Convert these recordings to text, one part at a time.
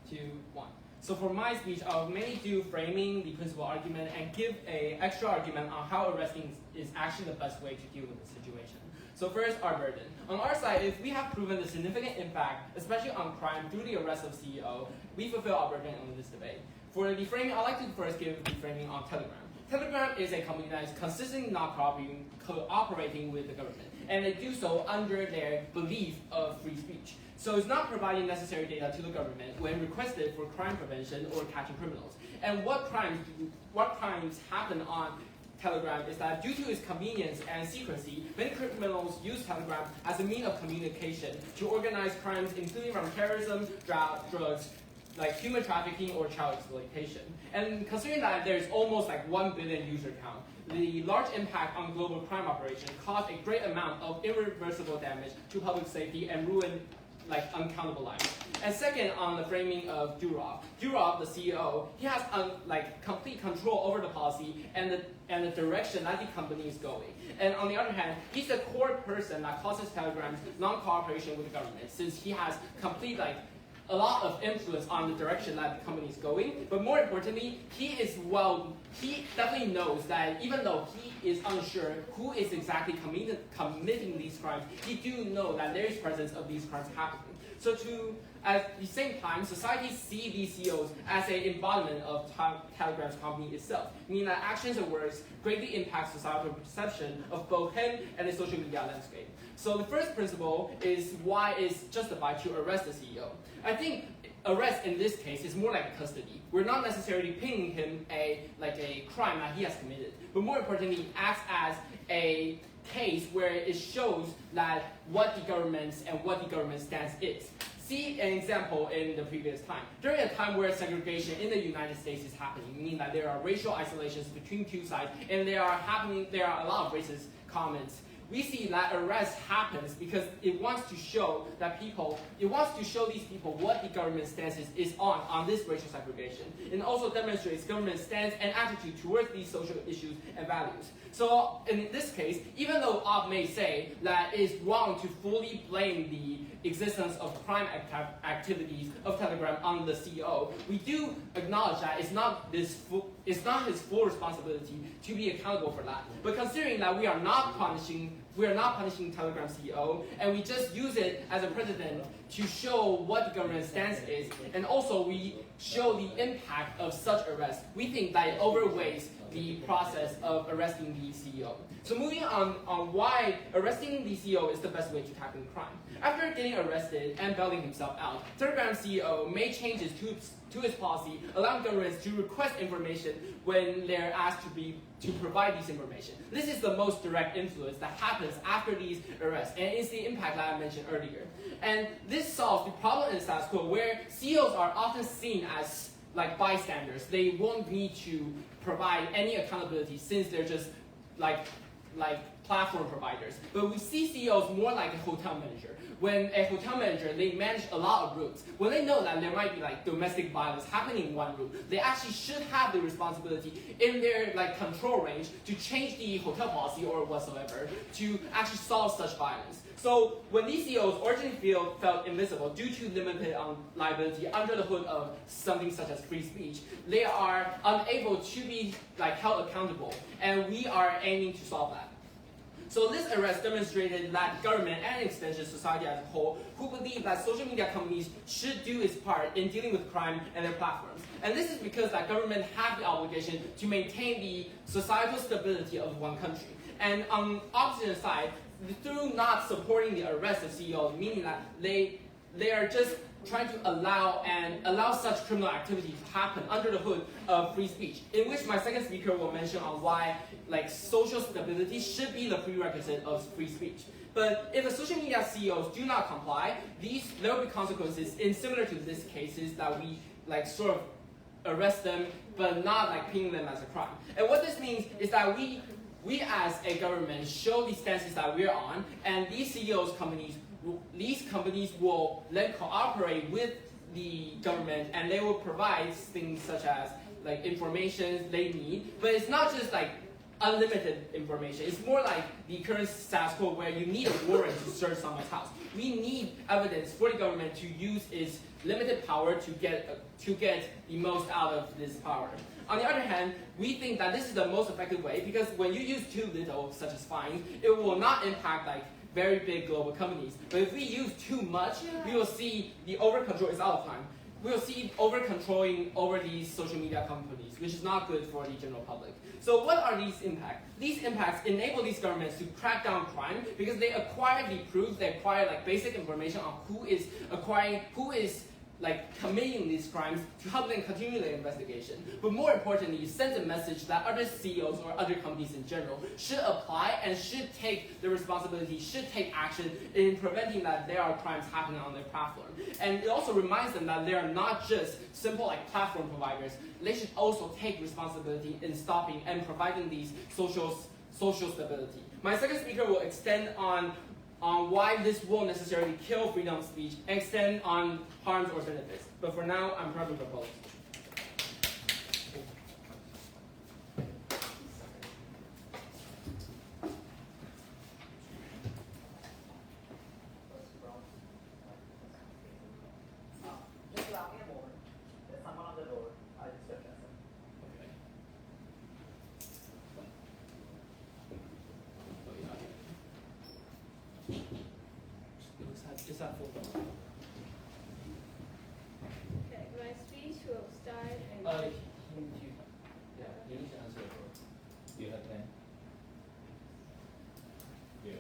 2, 1. So for my speech, I'll mainly do framing the principal argument and give an extra argument on how arresting is actually the best way to deal with the situation. So first, our burden. On our side, if we have proven the significant impact, especially on crime, through the arrest of CEO, we fulfill our burden on this debate. For the framing, I'd like to first give the framing on Telegram. Telegram is a company that is consistently not cooperating with the government, and they do so under their belief of free speech. So it's not providing necessary data to the government when requested for crime prevention or catching criminals. And what crimes happen on Telegram is that due to its convenience and secrecy, many criminals use Telegram as a means of communication to organize crimes including from terrorism, drugs, like human trafficking or child exploitation. And considering that there's almost like 1 billion user count, the large impact on global crime operation caused a great amount of irreversible damage to public safety and ruined like uncountable lives. And second, on the framing of Durov, the CEO, he has like complete control over the policy and the direction that the company is going. And on the other hand, he's the core person that causes Telegram's non-cooperation with the government, since he has complete a lot of influence on the direction that the company is going. But more importantly, he definitely knows that even though he is unsure who is exactly committing these crimes, he do know that there is presence of these crimes happening. So at the same time, society sees these CEOs as an embodiment of Telegram's company itself, meaning that actions and words greatly impact societal perception of both him and the social media landscape. So the first principle is why it's justified to arrest the CEO. I think arrest in this case is more like a custody. We're not necessarily pinning him a crime that he has committed, but more importantly, it acts as a case where it shows that what the government's stance is. See an example in the previous time. During a time where segregation in the United States is happening, meaning that there are racial isolations between two sides, and there are a lot of racist comments. We see that arrest happens because it wants to show these people what the government stance is on this racial segregation. It also demonstrates government stance and attitude towards these social issues and values. So in this case, even though Ob may say that it is wrong to fully blame the existence of crime activities of Telegram on the CEO, we do acknowledge that it's not his full responsibility to be accountable for that. But considering that we are not punishing Telegram CEO, and we just use it as a precedent to show what the government's stance is, and also we show the impact of such arrest, we think that it overweighs the process of arresting the CEO. So moving on why arresting the CEO is the best way to tackle crime. After getting arrested and bailing himself out, Telegram CEO made changes to his policy, allowing governments to request information when they're asked to provide this information. This is the most direct influence that happens after these arrests, and it's the impact that I mentioned earlier. And this solves the problem in status quo where CEOs are often seen as like bystanders. They won't need to provide any accountability since they're just like platform providers. But we see CEOs more like a hotel manager. When a hotel manager, they manage a lot of rooms. When they know that there might be like domestic violence happening in one room, they actually should have the responsibility in their control range to change the hotel policy or whatsoever to actually solve such violence. So when these CEOs originally felt invisible due to limited liability under the hood of something such as free speech, they are unable to be held accountable, and we are aiming to solve that. So this arrest demonstrated that government and extension society as a whole who believe that social media companies should do its part in dealing with crime and their platforms. And this is because that government have the obligation to maintain the societal stability of one country. And on the opposite side, through not supporting the arrest of CEOs, meaning that they are just trying to allow such criminal activity to happen under the hood of free speech, in which my second speaker will mention on why social stability should be the prerequisite of free speech. But if the social media CEOs do not comply, there will be consequences in similar to these cases that we sort of arrest them, but not pinning them as a crime. And what this means is that we as a government show the stances that we're on, and these these companies will then cooperate with the government, and they will provide things such as information they need. But it's not just unlimited information. It's more like the current status quo where you need a warrant to search someone's house. We need evidence for the government to use its limited power to get the most out of this power. On the other hand, we think that this is the most effective way because when you use too little, such as fines, it will not impact like very big global companies. But if we use too much, we will see the over-control is out of time. We will see over-controlling over these social media companies, which is not good for the general public. So what are these impacts? These impacts enable these governments to crack down crime because they acquire the proof, they acquire like basic information on who is like committing these crimes to help them continue their investigation. But more importantly, you send a message that other CEOs or other companies in general should apply and should take the responsibility, should take action in preventing that there are crimes happening on their platform. And it also reminds them that they are not just simple like platform providers. They should also take responsibility in stopping and providing these social stability. My second speaker will extend on why this won't necessarily kill freedom of speech and extend on harms or benefits. But for now, I'm proud to propose. Just allow me a moment. There's someone on the door. I'll just address them. Okay. Is that full? Okay, my speech will start and You need to answer it first. Do you have plan? Yeah.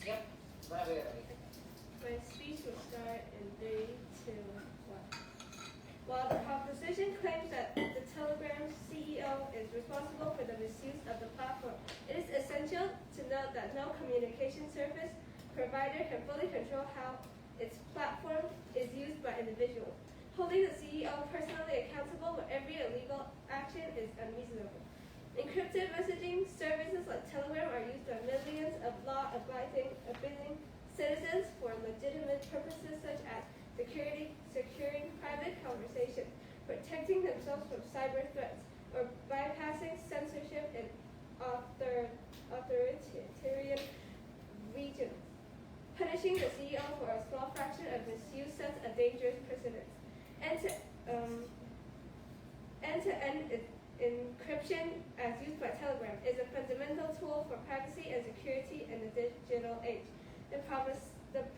Yep. Whenever you're ready. my speech will start in 3, 2, 1. While the proposition claims that the Telegram CEO is responsible for the misuse of the platform, it is essential to note that no communication service provider can fully control how its platform is used by individuals. Holding the CEO personally accountable for every illegal action is unreasonable. Encrypted messaging services like Telegram are used by millions of law-abiding citizens for legitimate purposes such as securing private conversation, protecting themselves from cyber threats, or bypassing censorship in authoritarian regions. Punishing the CEO for a small fraction of misuse sets a dangerous precedent. End-to-end encryption, as used by Telegram, is a fundamental tool for privacy and security in the digital age. The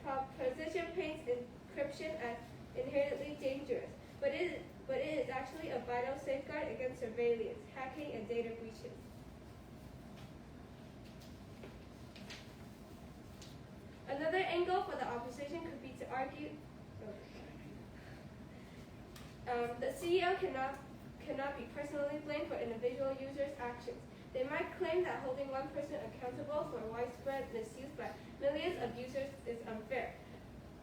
proposition paints encryption as inherently dangerous, but it is actually a vital safeguard against surveillance, hacking, and data breaches. Another angle for the opposition could be to argue the CEO cannot be personally blamed for individual users' actions. They might claim that holding one person accountable for widespread misuse by millions of users is unfair,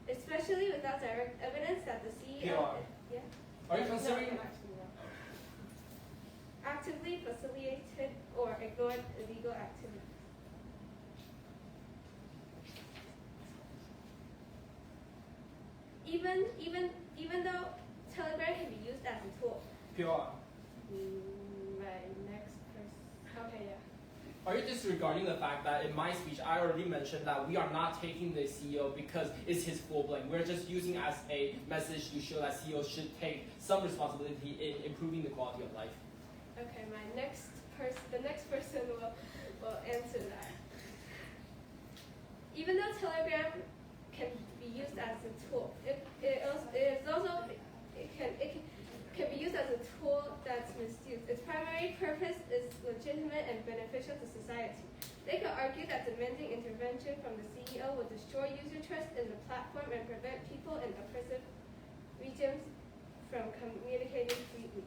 especially without direct evidence that the CEO Are you considering? actively facilitated or ignored illegal activity. Even though Telegram can be used as a tool. PR. My next person. Okay, yeah. Are you disregarding the fact that in my speech I already mentioned that we are not taking the CEO because it's his full blame. We're just using as a message to show that CEOs should take some responsibility in improving the quality of life. Okay, the next person will answer that. Even though Telegram can be used as a tool, it can be used as a tool that's misused. Its primary purpose is legitimate and beneficial to society. They could argue that demanding intervention from the CEO would destroy user trust in the platform and prevent people in oppressive regions from communicating freely.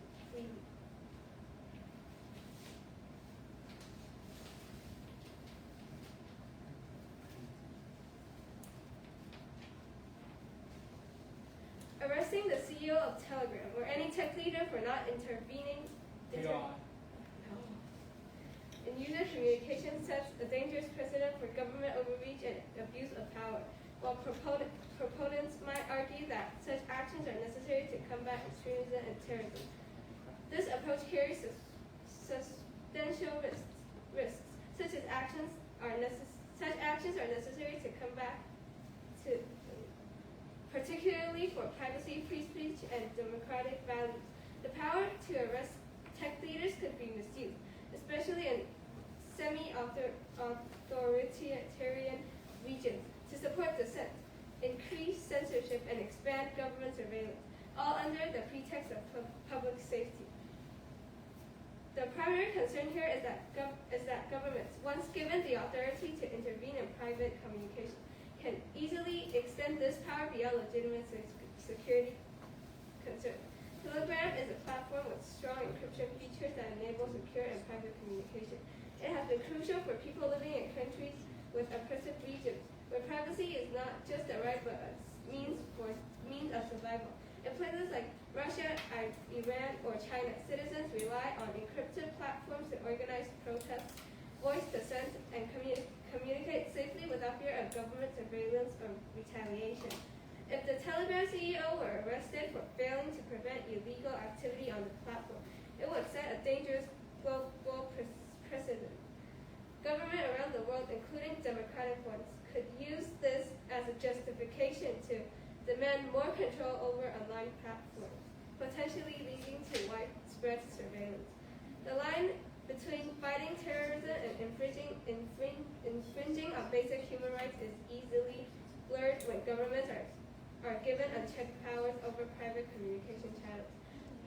Arresting the CEO of Telegram or any tech leader for not intervening In user communication sets a dangerous precedent for government overreach and abuse of power, while proponents might argue that such actions are necessary to combat extremism and terrorism. This approach carries substantial risks. Such actions are necessary to combat, particularly for privacy, free speech, and democratic values. The power to arrest tech leaders could be misused, especially in semi-authoritarian regions, to support dissent, increase censorship, and expand government surveillance, all under the pretext of public safety. The primary concern here is that governments, once given the authority to intervene in private communication, can easily extend this power beyond legitimate security concerns. Telegram is a platform with strong encryption features that enable secure and private communication. It has been crucial for people living in countries with oppressive regions, where privacy is not just a right but a means of survival. In places like Russia, Iran, or China, citizens rely on encrypted platforms to organize protests, voice dissent, and communicate safely without fear of government surveillance or retaliation. If the Telegram CEO were arrested for failing to prevent illegal activity on the platform, it would set a dangerous global precedent. Government around the world, including democratic ones, could use this as a justification to demand more control over online platforms, potentially leading to widespread surveillance. The line between fighting terrorism and infringing on basic human rights is easily blurred when governments are given unchecked powers over private communication channels.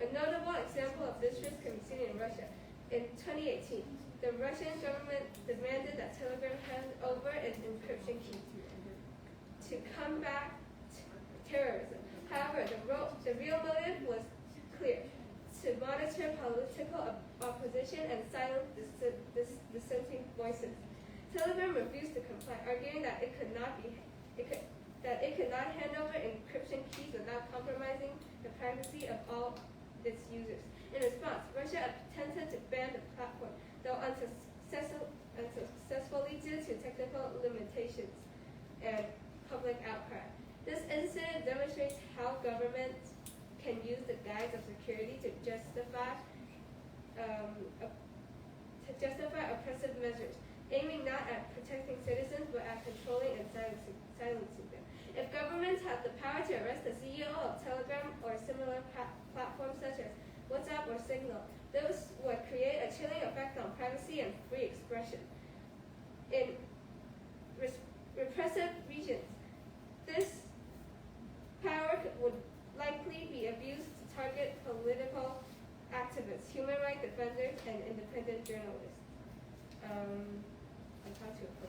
A notable example of this risk can be seen in Russia. In 2018, the Russian government demanded that Telegram hand over its encryption key to combat terrorism. However, the real motive was clear: to monitor political opposition and silence dissenting voices. Telegram refused to comply, arguing that it could not hand over encryption keys without compromising the privacy of all its users. In response, Russia attempted to ban the platform, though unsuccessfully due to technical limitations and public outcry. This incident demonstrates how governments can use the guise of security to justify oppressive measures, aiming not at protecting citizens but at controlling and silencing them. If governments have the power to arrest the CEO of Telegram or similar platforms such as WhatsApp or Signal, those would create a chilling effect on privacy and free expression. In repressive regions, this power would likely be abused to target political activists, human rights defenders, and independent journalists. I'm talking to a pro.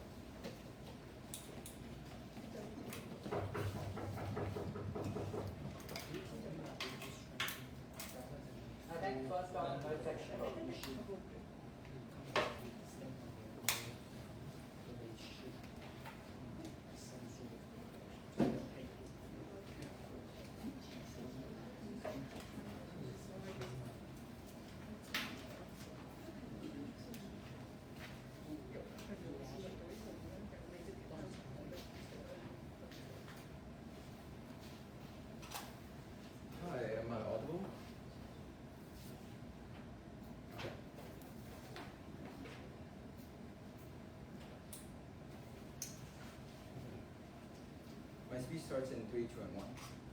I think first on the section. Hi, am I audible? My speech starts in 3, 2, and 1.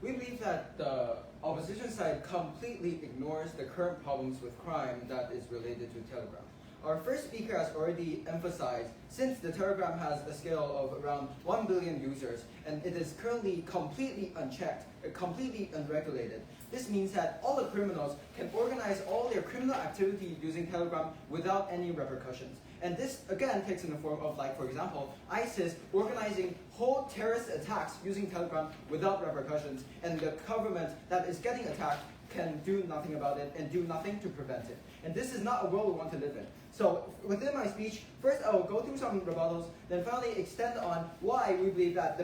We believe that the opposition side completely ignores the current problems with crime that is related to Telegram. Our first speaker has already emphasized, since the Telegram has a scale of around 1 billion users, and it is currently completely unchecked, completely unregulated, this means that all the criminals can organize all their criminal activity using Telegram without any repercussions. And this again takes in the form of, like, for example, ISIS organizing whole terrorist attacks using Telegram without repercussions, and the government that is getting attacked can do nothing about it and do nothing to prevent it. And this is not a world we want to live in. So within my speech, first I will go through some rebuttals, then finally extend on why we believe that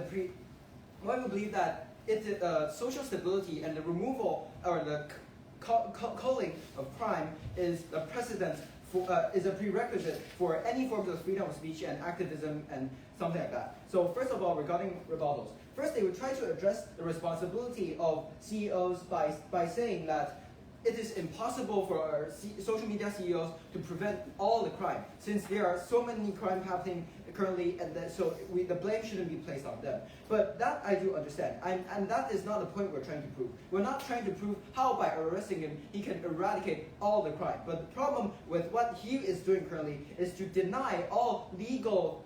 social stability and the removal or the culling of crime is a precedent is a prerequisite for any forms of freedom of speech and activism and something like that. So first of all, regarding rebuttals, first they would try to address the responsibility of CEOs by saying that it is impossible for our social media CEOs to prevent all the crime, since there are so many crime happening currently, and the blame shouldn't be placed on them. But that I do understand, and that is not the point we're trying to prove. We're not trying to prove how by arresting him he can eradicate all the crime. But the problem with what he is doing currently is to deny all legal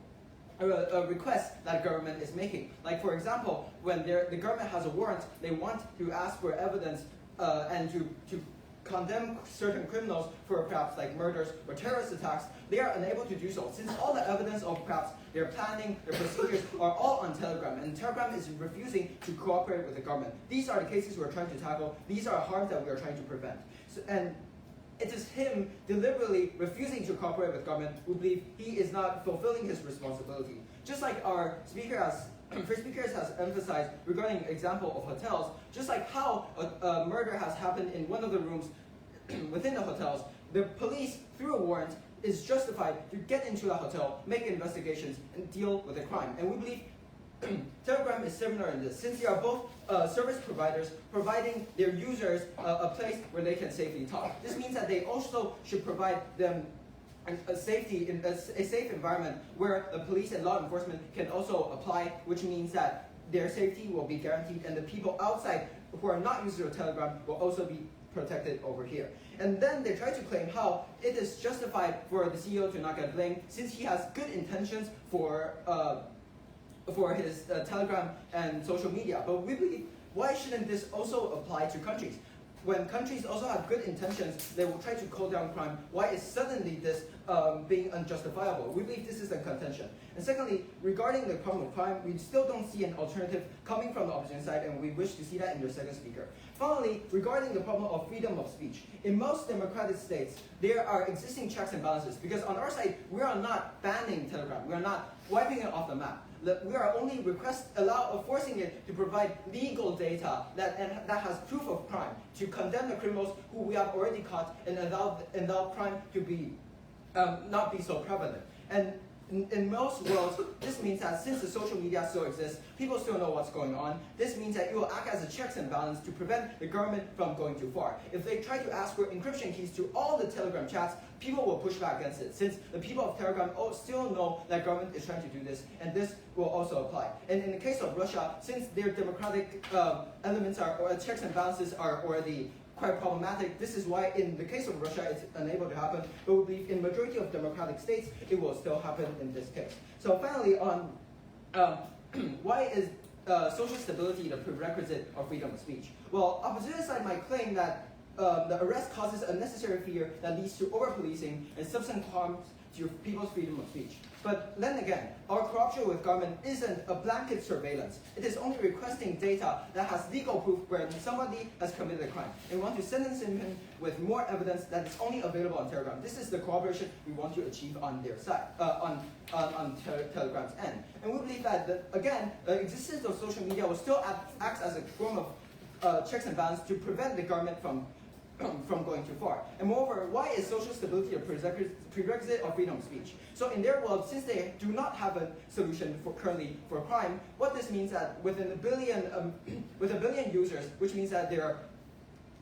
requests that government is making. Like for example, when the government has a warrant, they want to ask for evidence and to condemn certain criminals for perhaps like murders or terrorist attacks, they are unable to do so, since all the evidence of perhaps their planning, their procedures are all on Telegram, and Telegram is refusing to cooperate with the government. These are the cases we're trying to tackle. These are harms that we are trying to prevent. And it is him deliberately refusing to cooperate with government who believe he is not fulfilling his responsibility. Just like our first speakers has emphasized regarding example of hotels, just like how a murder has happened in one of the rooms within the hotels, the police, through a warrant, is justified to get into the hotel, make investigations, and deal with the crime. And we believe Telegram is similar in this, since they are both service providers providing their users a place where they can safely talk. This means that they also should provide them a safe environment where the police and law enforcement can also apply, which means that their safety will be guaranteed, and the people outside who are not users of Telegram will also be protected over here. And then they try to claim how it is justified for the CEO to not get blamed, since he has good intentions for his Telegram and social media. But we believe, why shouldn't this also apply to countries? When countries also have good intentions, they will try to cool down crime. Why is suddenly this being unjustifiable? We believe this is a contention. And secondly, regarding the problem of crime, we still don't see an alternative coming from the opposition side, and we wish to see that in your second speaker. Finally, regarding the problem of freedom of speech, in most democratic states, there are existing checks and balances, because on our side, we are not banning Telegram. We are not wiping it off the map. We are only forcing it to provide legal data that has proof of crime, to condemn the criminals who we have already caught, and allow crime to be not be so prevalent. And in most worlds, this means that since the social media still exists, people still know what's going on. This means that it will act as a checks and balance to prevent the government from going too far. If they try to ask for encryption keys to all the Telegram chats, people will push back against it, since the people of Telegram still know that government is trying to do this, and this will also apply. And in the case of Russia, since their democratic elements or checks and balances are already quite problematic, this is why in the case of Russia it's unable to happen, but we believe in majority of democratic states it will still happen in this case. So finally, on why is social stability the prerequisite of freedom of speech? Well, opposition side might claim that the arrest causes unnecessary fear that leads to over-policing and subsequent harms to people's freedom of speech. But then again, our cooperation with government isn't a blanket surveillance. It is only requesting data that has legal proof where somebody has committed a crime, and we want to sentence him with more evidence that is only available on Telegram. This is the cooperation we want to achieve on their side, on Telegram's end. And we believe that, again, the existence of social media will still act as a form of checks and balance to prevent the government from going too far. And moreover, why is social stability a prerequisite of freedom of speech? So in their world, since they do not have a solution currently for crime, what this means that with a billion users, which means that there are,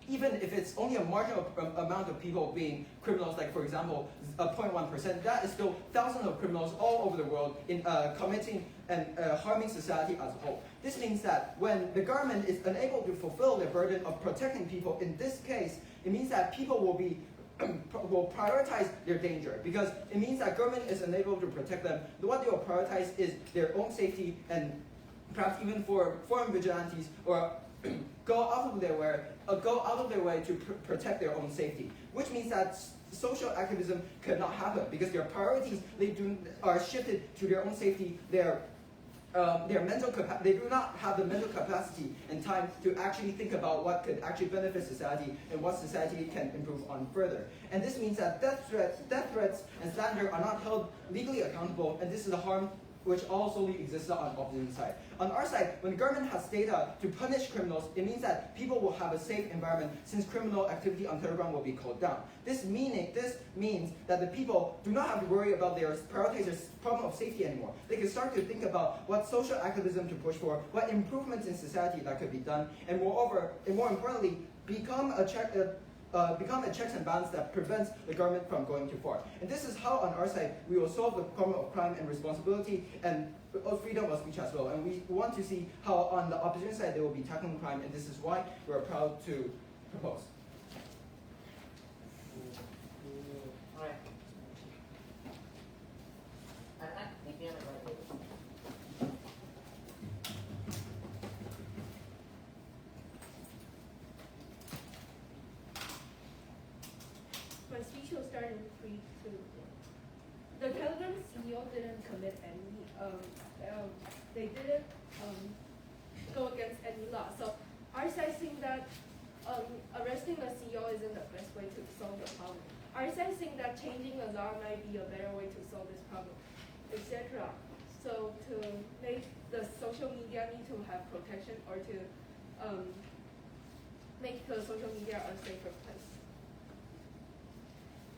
even if it's only a marginal amount of people being criminals, like for example 0.1%, that is still thousands of criminals all over the world in committing and harming society as a whole. This means that when the government is unable to fulfill their burden of protecting people, in this case, it means that people will prioritize their danger, because it means that government is unable to protect them. What they will prioritize is their own safety, and perhaps even for foreign vigilantes, or go out of their way to protect their own safety, which means that social activism cannot happen, because their priorities are shifted to their own safety. They do not have the mental capacity and time to actually think about what could actually benefit society and what society can improve on further. And this means that death threats and slander are not held legally accountable, and this is a harm which all solely existed on opposition side. On our side, when the government has data to punish criminals, it means that people will have a safe environment since criminal activity on Telegram will be called down. This means that the people do not have to worry about prioritize their problem of safety anymore. They can start to think about what social activism to push for, what improvements in society that could be done, and moreover, and more importantly, become a checks and balance that prevents the government from going too far. And this is how, on our side, we will solve the problem of crime and responsibility and freedom of speech as well. And we want to see how, on the opposition side, they will be tackling crime, and this is why we're proud to propose. Alright. Anak, bigyan ng right. My speech will start in 3, 2, 1. The Telegram CEO didn't commit any, they didn't go against any law. So our side think that arresting the CEO isn't the best way to solve the problem. Our side think that changing the law might be a better way to solve this problem, etc. So to make the social media need to have protection or to make the social media a safer place.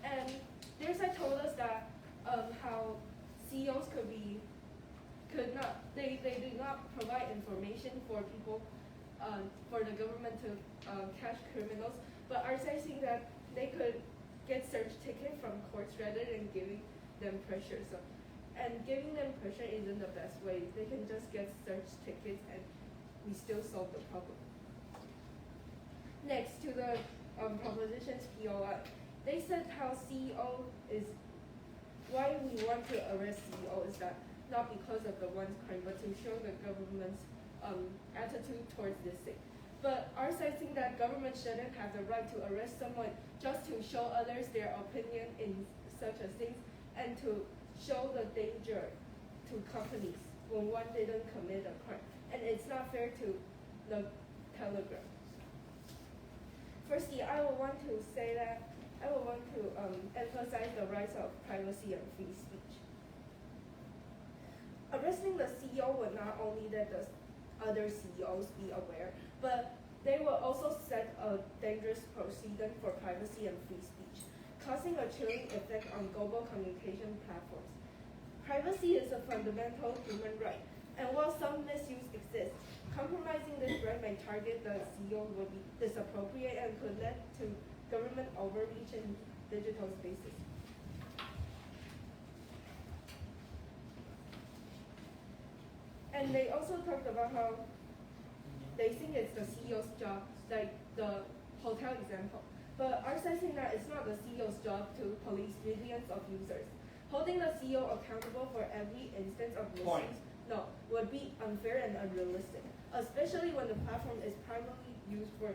And their side told us that how CEOs they do not provide information for people, for the government to catch criminals, but our side think that they could get search ticket from courts rather than giving them pressure. So, and giving them pressure isn't the best way. They can just get search tickets and we still solve the problem. Next to the propositions POI. They said how CEO is, why we want to arrest CEO is that not because of the one's crime, but to show the government's attitude towards this thing. But our side think that government shouldn't have the right to arrest someone just to show others their opinion in such a thing and to show the danger to companies when one didn't commit a crime. And it's not fair to the Telegram. Firstly, I would want to emphasize the rights of privacy and free speech. Arresting the CEO would not only let the other CEOs be aware, but they will also set a dangerous precedent for privacy and free speech, causing a chilling effect on global communication platforms. Privacy is a fundamental human right, and while some misuse exists, compromising this right may target the CEO would be disappropriate and could lead to government overreach in digital spaces. And they also talked about how they think it's the CEO's job, like the hotel example. But our side think that it's not the CEO's job to police millions of users. Holding the CEO accountable for every instance of misuse, would be unfair and unrealistic, especially when the platform is primarily used for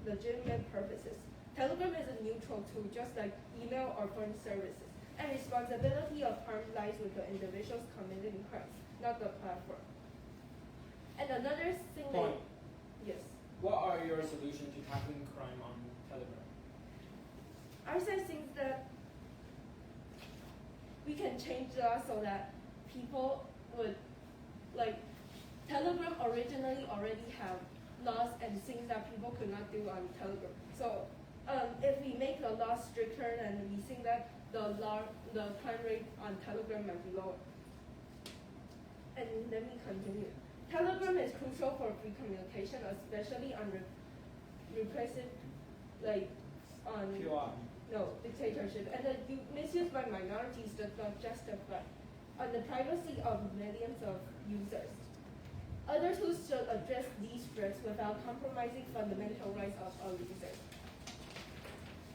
legitimate purposes. Telegram is a neutral tool, just like email or phone services, and responsibility of harm lies with the individuals committing crimes, not the platform. And another thing yes. What are your solutions to tackling crime on Telegram? Our side thinks that we can change the law so that people would, like, Telegram originally already have laws and things that people could not do on Telegram. So if we make the law stricter, and we think that the crime rate on Telegram might be lower. And let me continue. Telegram is crucial for free communication, especially on repressive, like on dictatorship, and the misuse by minorities does not justify on the privacy of millions of users. Other tools should address these threats without compromising fundamental rights of all users.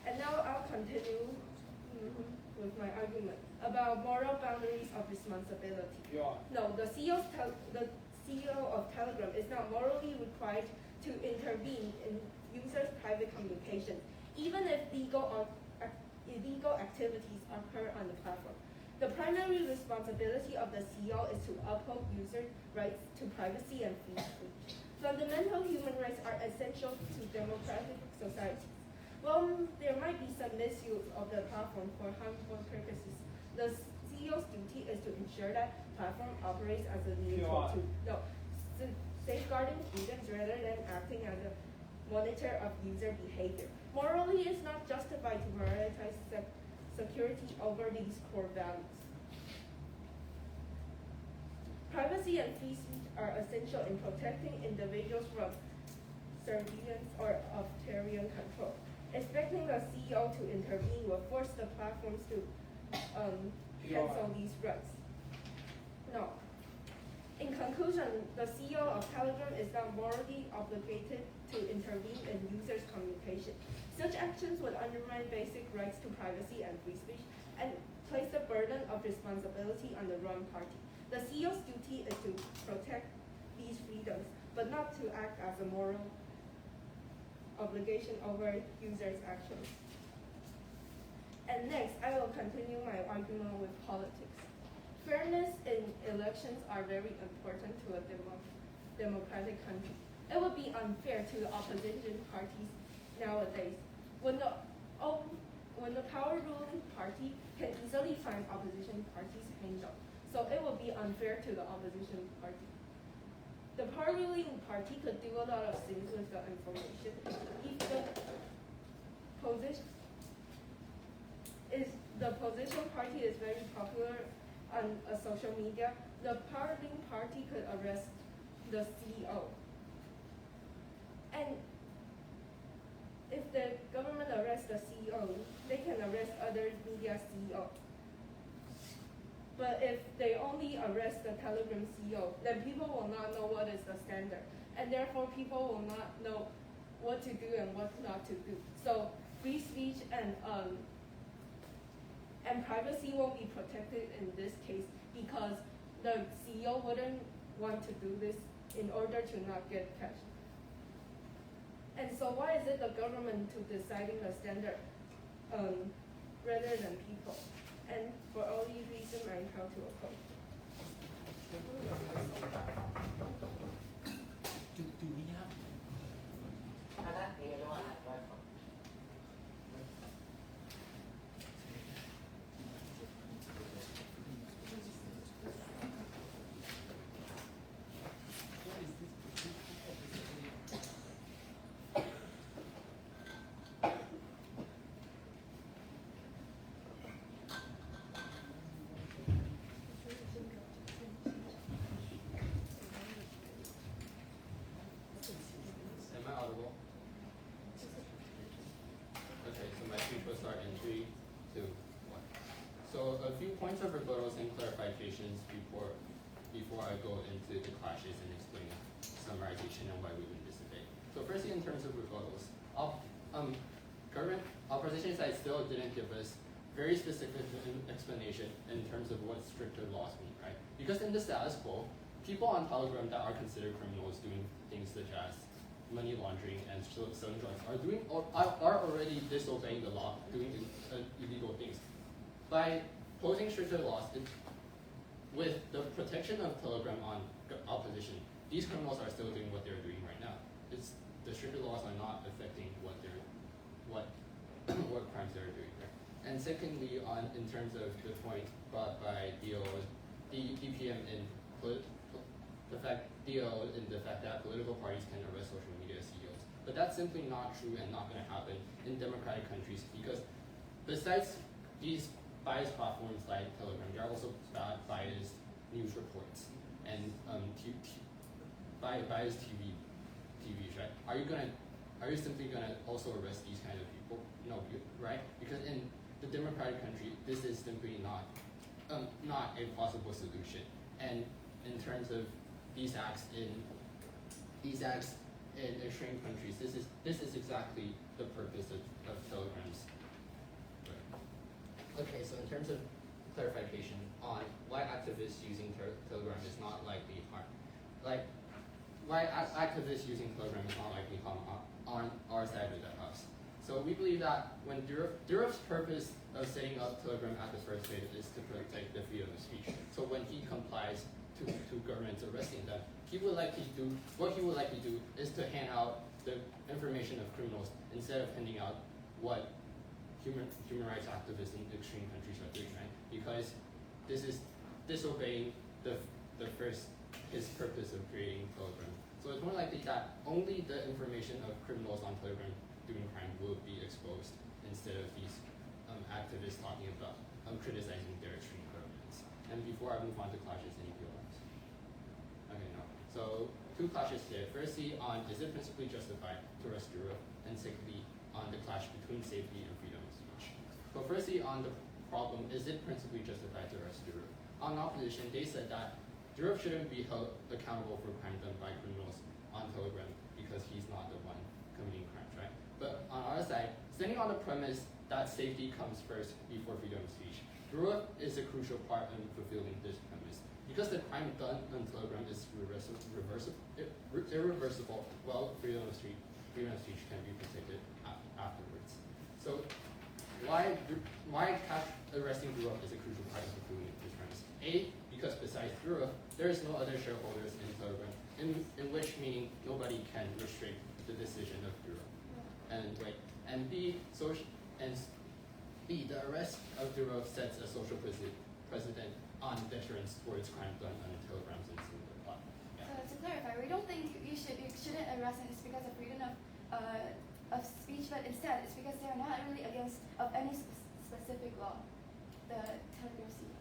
And now I'll continue with my argument about moral boundaries of responsibility. No, the CEO of Telegram is not morally required to intervene in users' private communication, even if illegal activities occur on the platform. The primary responsibility of the CEO is to uphold user rights to privacy and free speech. Fundamental human rights are essential to democratic societies. While there might be some misuse of the platform for harmful purposes, the CEO's duty is to ensure that platform operates as a neutral tool. No, safeguarding freedoms rather than acting as a monitor of user behavior. Morally, it's not justified to prioritize security over these core values. Privacy and free speech are essential in protecting individuals from surveillance or authoritarian control. Expecting the CEO to intervene will force the platforms to cancel these rights. No. In conclusion, the CEO of Telegram is not morally obligated to intervene in users' communication. Such actions would undermine basic rights to privacy and free speech and place the burden of responsibility on the wrong party. The CEO's duty is to protect these freedoms, but not to act as a moral obligation over users' actions. And next, I will continue my argument with politics. Fairness in elections are very important to a democratic country. It would be unfair to the opposition parties nowadays when the power ruling party can easily find opposition parties' handout. So it would be unfair to the opposition party. The power ruling party could do a lot of things with the information. If the opposition party is very popular on social media, the power ruling party could arrest the CEO. And if the government arrests the CEO, they can arrest other media CEO. But if they only arrest the Telegram CEO, then people will not know what is the standard. And therefore, people will not know what to do and what not to do. So free speech and privacy won't be protected in this case because the CEO wouldn't want to do this in order to not get cash. And so why is it the government to deciding the standard rather than people? And for all these reasons, I come to a close. Do we have? ถ้าด้านนี้เรียกว่าอะไรครับ Am I audible? Okay, so my speech will start in 3, 2, 1. So a few points of rebuttals and clarifications before I go into the clashes and explain summarization and why we win this debate. So firstly, in terms of rebuttals, government opposition side still didn't give us very specific explanation in terms of what stricter laws mean, right? Because in the status quo, people on Telegram that are considered criminals doing things such as money laundering and selling drugs are already disobeying the law, doing illegal things. By posing stricter laws, with the protection of Telegram on opposition, these criminals are still doing what they're doing right now. The stricter laws are not affecting what crimes they're doing. Right? And secondly, in terms of the point brought by DPM in the fact that political parties can arrest social media CEOs. But that's simply not true and not going to happen in democratic countries because besides these biased platforms like Telegram, there are also biased news reports and biased TVs, right? Are you simply gonna also arrest these kind of people? No, right? Because in the democratic country, this is simply not a possible solution. And in terms of these acts in extreme countries, this is exactly the purpose of Telegram's. Okay, so in terms of clarification on why activists using Telegram is not likely harm, why activists using Telegram is not likely harm on our side of the house. So we believe that when Durof's purpose of setting up Telegram at the first place is to protect the freedom of speech. So when he complies to governments arresting them, what he would likely do is to hand out the information of criminals instead of handing out what human rights activists in extreme countries are doing, right? Because this is disobeying the first his purpose of creating Telegram. So it's more likely that only the information of criminals on Telegram doing crime will be exposed instead of these activists talking about criticizing their extreme governments. And before I move on to clashes, any POIs? Okay, no. So two clashes here. Firstly, on is it principally justified to arrest Europe, and secondly, on the clash between safety and freedom of speech. So firstly, on the problem, is it principally justified to arrest Europe? On opposition, they said that Europe shouldn't be held accountable for crime done by criminals on Telegram because he's not the one committing crimes, right? But on our side, standing on the premise that safety comes first before freedom of speech, Europe is a crucial part in fulfilling this premise. Because the crime done on Telegram is irreversible, well, freedom of speech can be protected afterwards. So why arresting Europe is a crucial part of fulfilling this premise? A, because besides Europe, there is no other shareholders in Telegram, in which meaning nobody can restrict the decision of Europe. And B, the arrest of Europe sets a social precedent on deterrence towards crime done on Telegrams and similar platforms. Yeah. To clarify, we don't think you shouldn't arrest him just because of freedom of speech, but instead it's because they are not really against of any specific law. The Telegram CEO.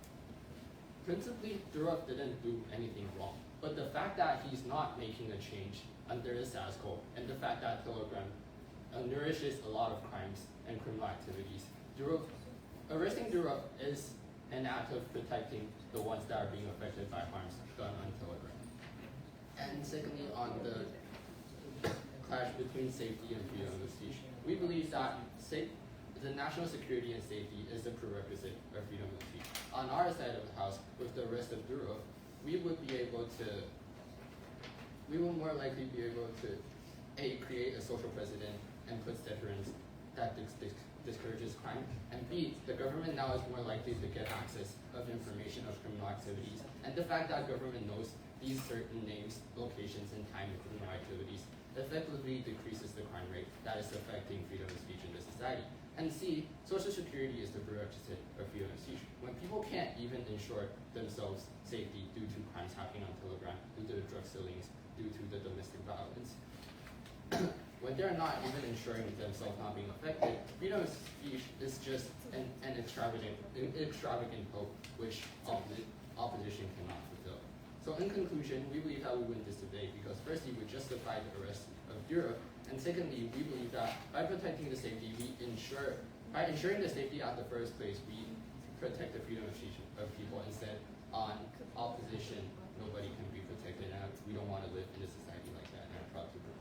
Principally, Durov didn't do anything wrong, but the fact that he's not making a change under the status quo, and the fact that Telegram nourishes a lot of crimes and criminal activities, arresting Durov is an act of protecting the ones that are being affected by harms done on Telegram. And secondly, on the clash between safety and freedom of speech, we believe that the national security and safety is the prerequisite of freedom of speech. On our side of the house, with the arrest of Durov, we will more likely be able to A, create a social precedent and puts deterrence that discourages crime, and B, the government now is more likely to get access of information of criminal activities, and the fact that government knows these certain names, locations, and time of criminal activities effectively decreases the crime rate that is affecting freedom of speech in the society. And C, social security is the prerequisite of freedom of speech. When people can't even ensure themselves safety due to crimes happening on Telegram, due to the drug sellings, due to the domestic violence, when they're not even ensuring themselves not being affected, freedom of speech is just an extravagant hope which opposition cannot fulfill. So in conclusion, we believe that we win this debate because firstly, we justify the arrest of Europe, and secondly, we believe that by protecting the safety, by ensuring the safety at the first place, we protect the freedom of speech of people. Instead, on opposition, nobody can be protected, and we don't want to live in a society like that, and I'm proud to propose.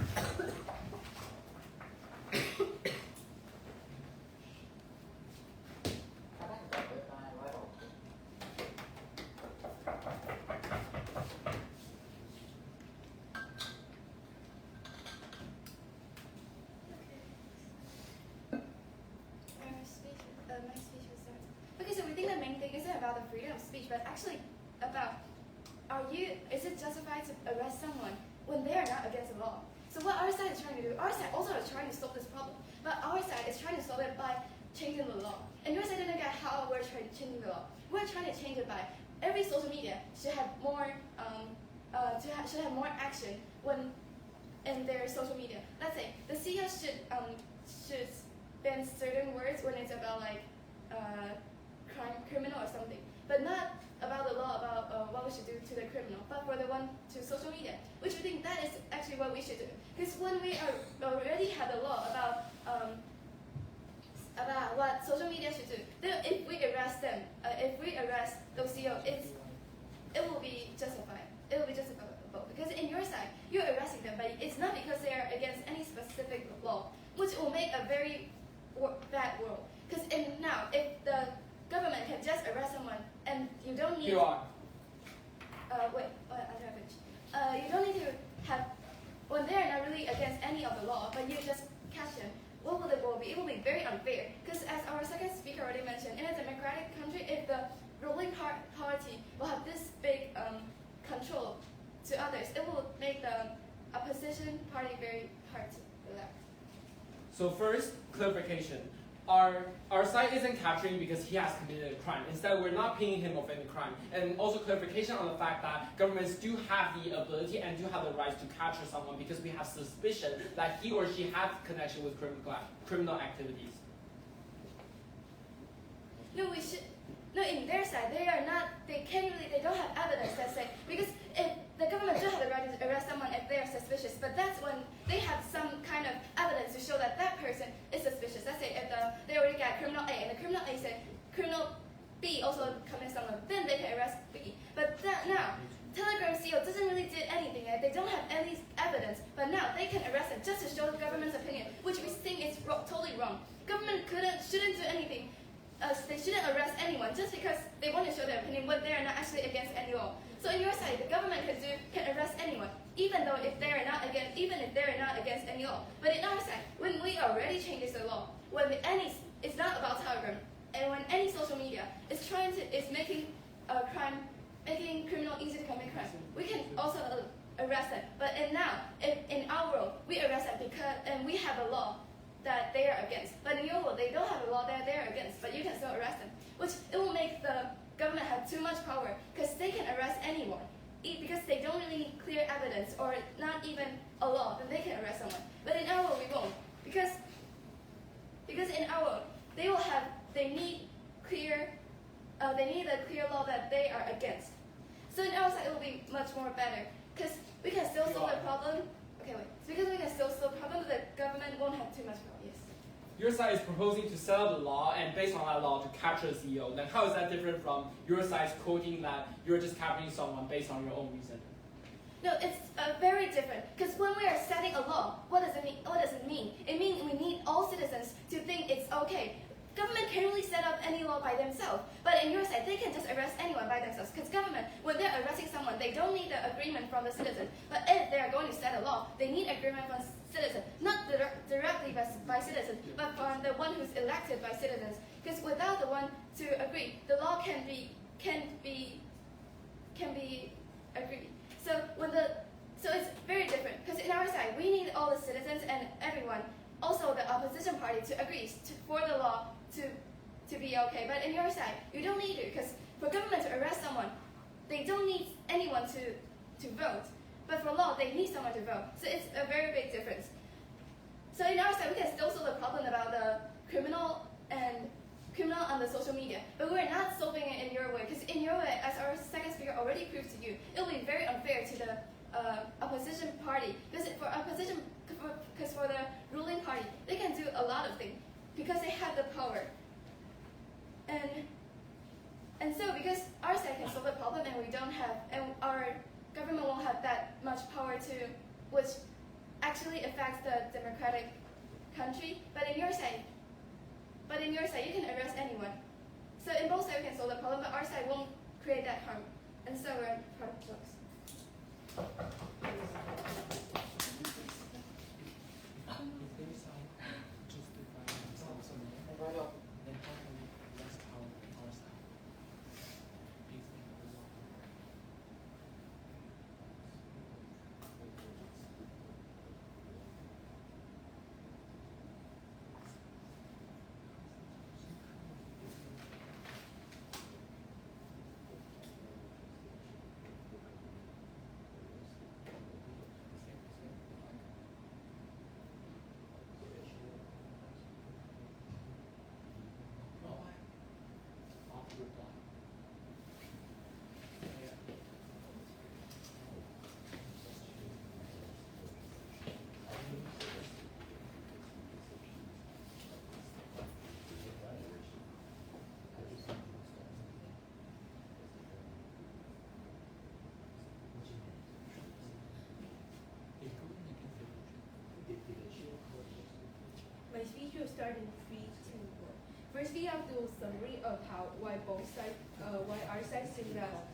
My speech will start. Okay, so we think the main thing isn't about the freedom of speech, but actually about is it justified to arrest someone when they are not against the law? So what our side is trying to do, our side also is trying to solve this problem, but our side is trying to solve it by changing the law. And your side didn't get how we're trying to change the law. We're trying to change it by every social media should have more should have more action when in their social media. Let's say the CEO should ban certain words when it's about like criminal or something, but not about the law about what we should do to the criminal, but for the one to social media, which we think that is actually what we should do. Because when we already have a law about what social media should do, then if we arrest them, if we arrest those CEOs, it will be justified. It will be justifiable because in your side, you're arresting them, but it's not because they are against any specific law, which will make a very bad world. Because now, if the government can just arrest someone and you don't need. You are. You don't need to have when they are not really against any of the law, but you just catch them. What will the world be? It will be very unfair. Because as our second speaker already mentioned, in a democratic country, if the ruling party will have this big control to others, it will make the opposition party very hard to elect. So first, clarification. our site isn't capturing because he has committed a crime. Instead, we're not pinning him of any crime. And also clarification on the fact that governments do have the ability and do have the right to capture someone because we have suspicion that he or she has connection with criminal activities. No, we should. No, in their side, they are not. They don't have evidence that say because if the government do have the right to arrest someone if they are suspicious, but that's when they have some kind of evidence to show that that person is suspicious. Let's say if they already got criminal A and the criminal A said criminal B also committed someone, then they can arrest B. But now, Telegram CEO doesn't really do anything. They don't have any evidence, but now they can arrest them just to show the government's opinion, which we think is totally wrong. Government shouldn't do anything. They shouldn't arrest anyone just because they want to show their opinion when they are not actually against any law. So in your side, the government can arrest anyone, even if they are not against any law. But in our side, when we already changed the law, when it's not about Telegram, and when any social media is making making criminal easy to commit crime, we can also arrest them. But in our world, we arrest them and we have a law that they are against. But in your world, they don't have a law that they are against, but you can still arrest them, which it will make the government have too much power because they can arrest anyone. Because they don't really need clear evidence or not even a law, then they can arrest someone. But in our world, we won't. Because in our world, they need a clear law that they are against. So in our side, it will be much more better because we can still solve the problem. Okay, wait. Because we can still solve the problem, the government won't have too much power. Yes. Your side is proposing to set up the law and based on that law to capture the CEO. Then how is that different from your side's quoting that you're just capturing someone based on your own reason? No, it's very different. Because when we are setting a law, what does it mean? It means we need all citizens to think it's okay. Government can't really set up any law by themselves. But in your side, they can just arrest anyone by themselves. Because government, when they're arresting someone, they don't need the agreement from the citizen. But if they're going to set a law, they need agreement from citizen, not directly by citizens, but from the one who's elected by citizens. Because without the one to agree, the law can be agreed. So it's very different. Because in our side, we need all the citizens and everyone, also the opposition party, to agree for the law to be okay. But in your side, you don't need it. Because for government to arrest someone, they don't need anyone to vote. But for law, they need someone to vote. So it's a very big difference. So in our side, we can still solve the problem about the criminal on the social media. But we're not solving it in your way. Because in your way, as our second speaker already proved to you, it will be very unfair to the opposition party. Because for the ruling party, they can do a lot of things. Because they have the power. And so because our side can solve the problem and we don't have, and our government won't have that much power which actually affects the democratic country. But in your side, you can arrest anyone. So in both sides we can solve the problem, but our side won't create that harm. And so we're part of the My speech will start in 3, 2, 1. Firstly, I'll do a summary of why our side think that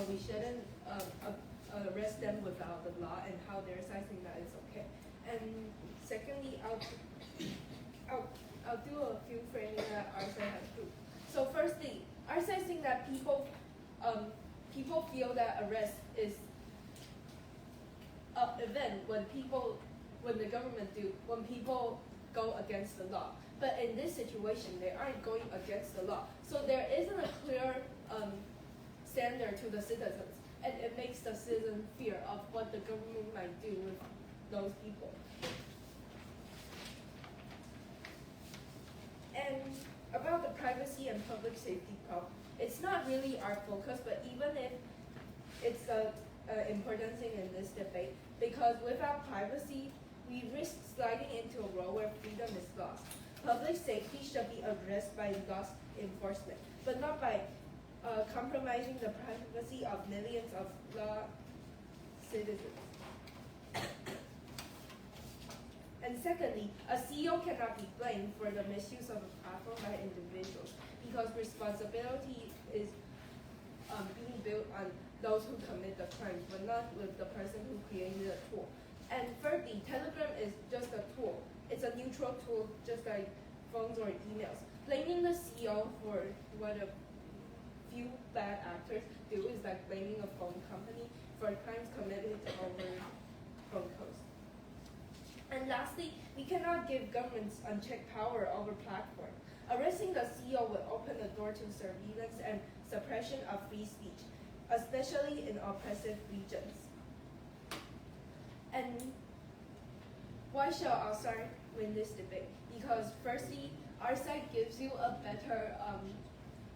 we shouldn't arrest them without the law, and how their side think that it's okay. And secondly, I'll do a few framing that our side has proved. So firstly, our side think that people feel that arrest is an event when the government when people go against the law. But in this situation, they aren't going against the law. So there isn't a clear standard to the citizens, and it makes the citizen fear of what the government might do with those people. And about the privacy and public safety problem, it's not really our focus, but even if it's an important thing in this debate, because without privacy, we risk sliding into a world where freedom is lost. Public safety should be addressed by law enforcement, but not by compromising the privacy of millions of law citizens. And secondly, a CEO cannot be blamed for the misuse of a platform by individuals, because responsibility is being built on those who commit the crimes, but not with the person who created the tool. And thirdly, Telegram is just a tool. It's a neutral tool, just like phones or emails. Blaming the CEO for what a few bad actors do is like blaming a phone company for crimes committed over phone calls. And lastly, we cannot give governments unchecked power over platforms. Arresting the CEO would open the door to surveillance and suppression of free speech, especially in oppressive regions. And why shall our side win this debate? Because firstly, our side gives you a better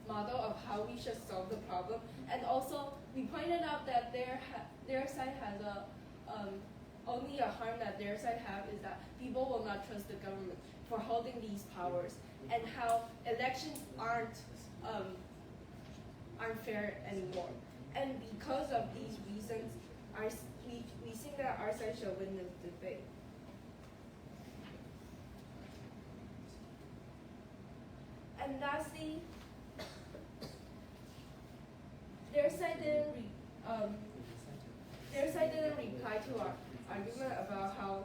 model of how we should solve the problem, and also we pointed out that their side has only a harm that their side have is that people will not trust the government for holding these powers, and how elections aren't fair anymore. And because of these reasons, we think that our side should win this debate. And lastly, their side didn't reply to our argument about how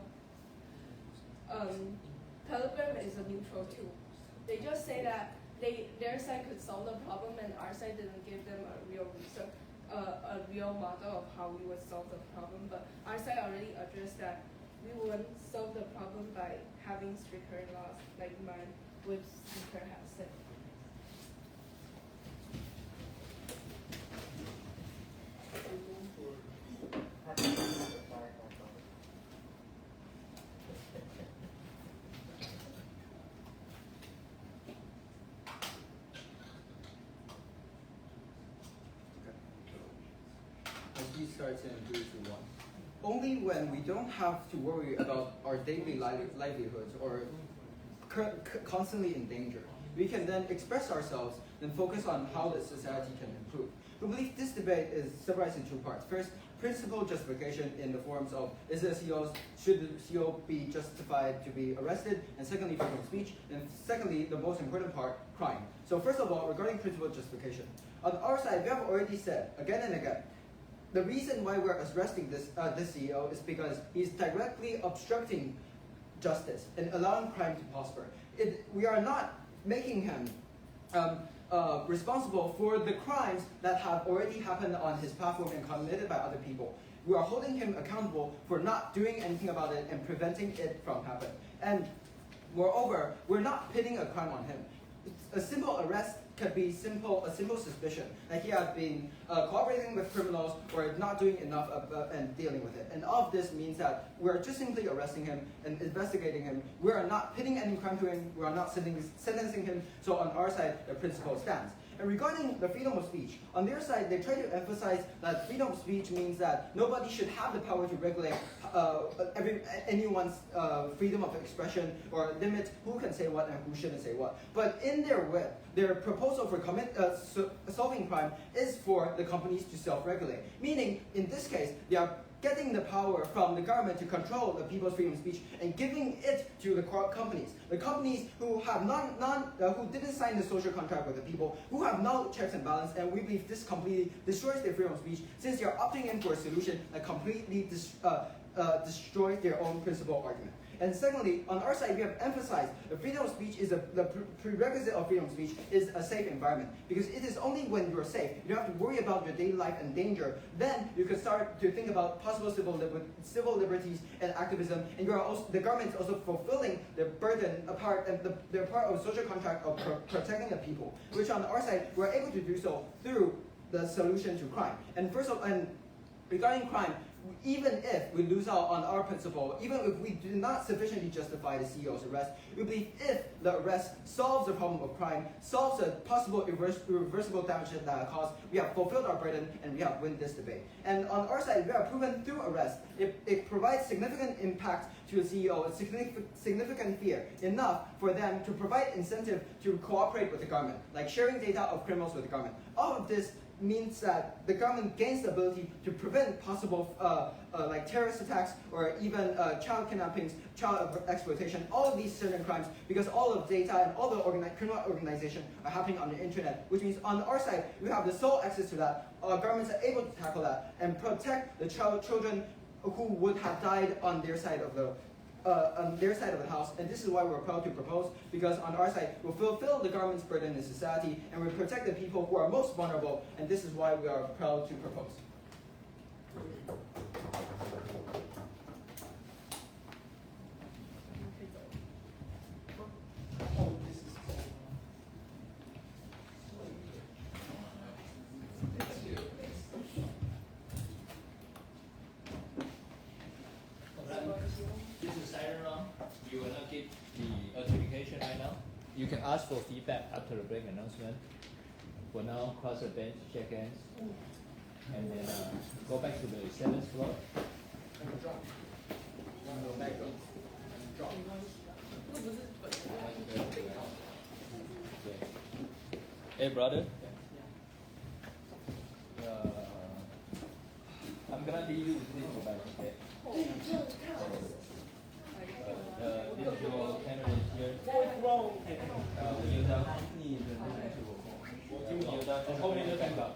Telegram is a neutral tool. They just say that their side could solve the problem, and our side didn't give them a real reason, a real model of how we would solve the problem. But our side already addressed that we wouldn't solve the problem by having stricter laws, like my whip speaker has said. Starts in 3, 2, 1. Only when we don't have to worry about our daily livelihoods or constantly in danger, we can then express ourselves and focus on how the society can improve. We believe this debate is summarized in 2 parts. First, principle justification in the forms of should the CEO be justified to be arrested, and secondly, freedom of speech, and secondly, the most important part, crime. So first of all, regarding principle justification, on our side, we have already said again and again, the reason why we're arresting this CEO is because he's directly obstructing justice and allowing crime to prosper. We are not making him responsible for the crimes that have already happened on his platform and committed by other people. We are holding him accountable for not doing anything about it and preventing it from happening. And moreover, we're not pinning a crime on him. A simple arrest could be a simple suspicion that he has been cooperating with criminals or not doing enough and dealing with it. And all of this means that we're just simply arresting him and investigating him. We are not pitting any crime to him. We are not sentencing him. So on our side, the principle stands. And regarding the freedom of speech, on their side, they try to emphasize that freedom of speech means that nobody should have the power to regulate anyone's freedom of expression or limit who can say what and who shouldn't say what. But in their proposal for solving crime is for the companies to self-regulate. Meaning, in this case, they are getting the power from the government to control the people's freedom of speech and giving it to the companies. The companies who have who didn't sign the social contract with the people, who have no checks and balance, and we believe this completely destroys their freedom of speech since they are opting in for a solution that completely destroys their own principal argument. And secondly, on our side, we have emphasized the freedom of speech is the prerequisite of freedom of speech is a safe environment. Because it is only when you're safe, you don't have to worry about your daily life and danger, then you can start to think about possible civil liberties and activism, and the government is also fulfilling their burden, their part of the social contract of protecting the people, which on our side, we're able to do so through the solution to crime. And regarding crime, even if we lose out on our principle, even if we do not sufficiently justify the CEO's arrest, we believe if the arrest solves the problem of crime, solves the possible irreversible damage that caused, we have fulfilled our burden and we have won this debate. And on our side, we have proven through arrest, it provides significant impact to the CEO, a significant fear, enough for them to provide incentive to cooperate with the government, like sharing data of criminals with the government. All of this means that the government gains the ability to prevent possible like terrorist attacks or even child kidnappings, child exploitation, all of these certain crimes, because all of data and all the criminal organization are happening on the internet, which means on our side, we have the sole access to that. Our governments are able to tackle that and protect the children who would have died on their side of the house, and this is why we're proud to propose, because on our side, we'll fulfill the government's burden in society, and we protect the people who are most vulnerable, and this is why we are proud to propose. You will not get the notification right now. You can ask for feedback after the break announcement. For now, cross the bench, shake hands, and then go back to the 7th floor. Hey, brother. I'm gonna leave you with this mobile, okay? This is your camera here. You 后面就尴尬。